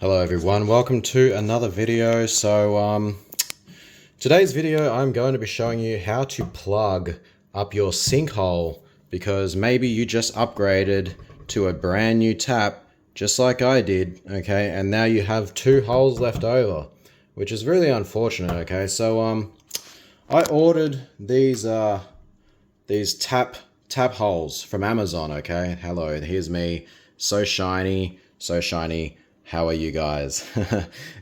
Hello everyone, welcome to another video. Today's video I'm going to be showing you how to plug up your sinkhole, because maybe you just upgraded to a brand new tap just like I did, okay, and now you have two holes left over, which is really unfortunate. Okay, I ordered these tap holes from Amazon. Okay, hello, here's me, so shiny. How are you guys?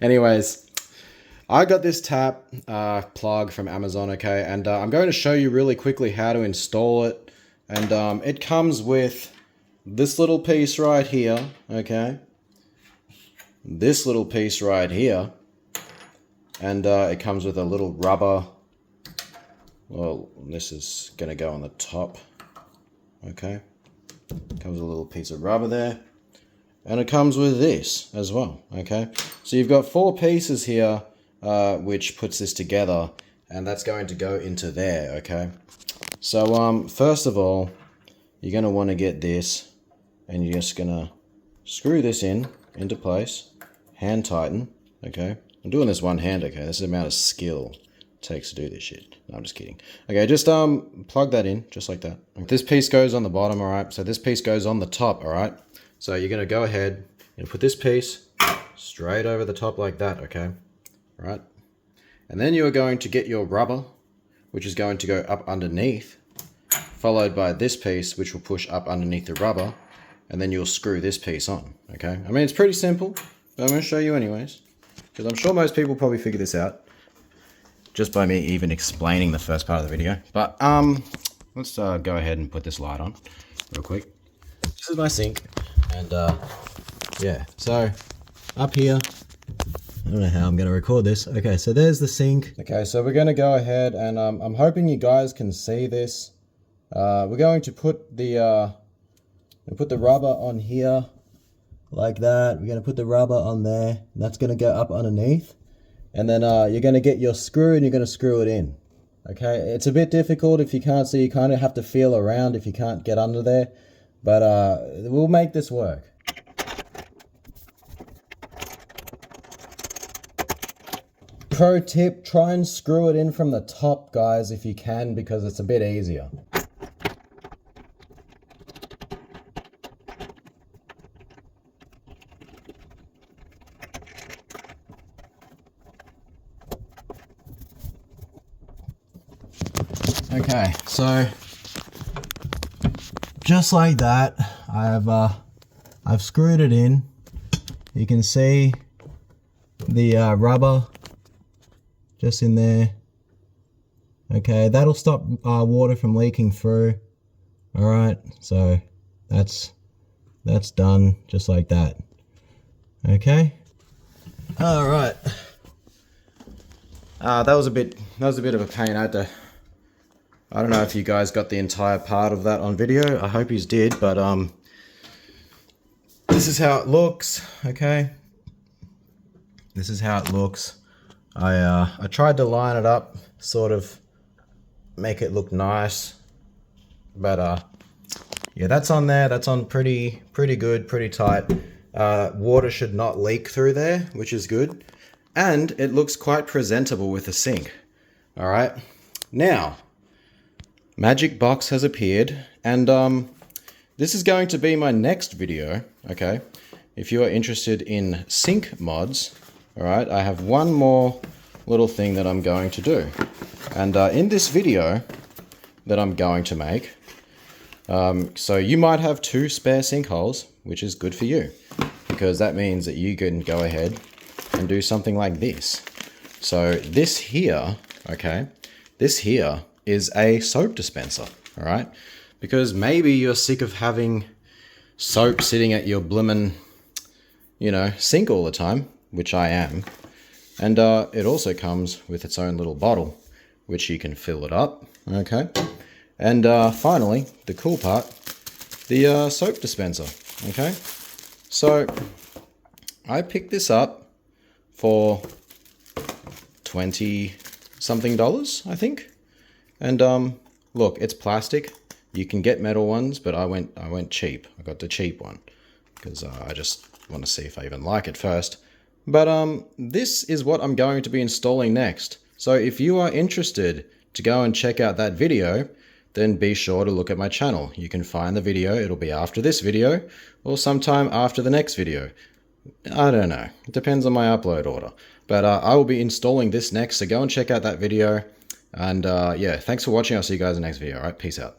Anyways, I got this tap plug from Amazon, okay, and I'm going to show you really quickly how to install it. And it comes with this little piece right here, okay, this little piece right here, and it comes with a little rubber. Well, this is going to go on the top, okay. Comes with a little piece of rubber there. And it comes with this as well, okay? So you've got four pieces here, which puts this together, and that's going to go into there, okay? So first of all, you're going to want to get this, and you're just going to screw this into place, hand tighten, okay? I'm doing this one hand, okay? This is the amount of skill it takes to do this shit. No, I'm just kidding. Okay, just plug that in, just like that. This piece goes on the bottom, all right? So this piece goes on the top, all right? So you're going to go ahead and put this piece straight over the top like that, okay? Right? And then you're going to get your rubber, which is going to go up underneath, followed by this piece, which will push up underneath the rubber, and then you'll screw this piece on, okay? I mean, it's pretty simple, but I'm going to show you anyways, because I'm sure most people probably figure this out just by me even explaining the first part of the video. But let's go ahead and put this light on real quick. This is my sink. And yeah, so up here, I don't know how I'm going to record this. Okay, so there's the sink. Okay, so we're going to go ahead and I'm hoping you guys can see this. We're going to put the rubber on here like that. We're going to put the rubber on there. And that's going to go up underneath. And then you're going to get your screw and you're going to screw it in. Okay, it's a bit difficult if you can't see. You kind of have to feel around if you can't get under there. But we'll make this work. Pro tip, try and screw it in from the top, guys, if you can, because it's a bit easier. Okay, so just like that, I've screwed it in. You can see the rubber just in there. Okay, that'll stop water from leaking through. All right, so that's done just like that. Okay. All right. That was a bit of a pain. I don't know if you guys got the entire part of that on video. I hope you did, but this is how it looks, okay? This is how it looks. I tried to line it up, sort of make it look nice, but yeah, that's on there. That's on pretty good, pretty tight. Water should not leak through there, which is good. And it looks quite presentable with the sink. All right, now, Magic Box has appeared, and this is going to be my next video, okay? If you are interested in sink mods, all right, I have one more little thing that I'm going to do. And in this video that I'm going to make, so you might have two spare sinkholes, which is good for you, because that means that you can go ahead and do something like this. So this here, okay, this here is a soap dispenser, all right? Because maybe you're sick of having soap sitting at your blimmin', sink all the time, which I am. And it also comes with its own little bottle, which you can fill it up, okay? And finally, the cool part, the soap dispenser, okay? So I picked this up for $20-something, I think. And look, it's plastic. You can get metal ones, but I went cheap. I got the cheap one because I just want to see if I even like it first. But this is what I'm going to be installing next. So if you are interested to go and check out that video, then be sure to look at my channel. You can find the video, it'll be after this video, or sometime after the next video. I don't know, it depends on my upload order. But I will be installing this next, so go and check out that video. And yeah, thanks for watching. I'll see you guys in the next video. All right, peace out.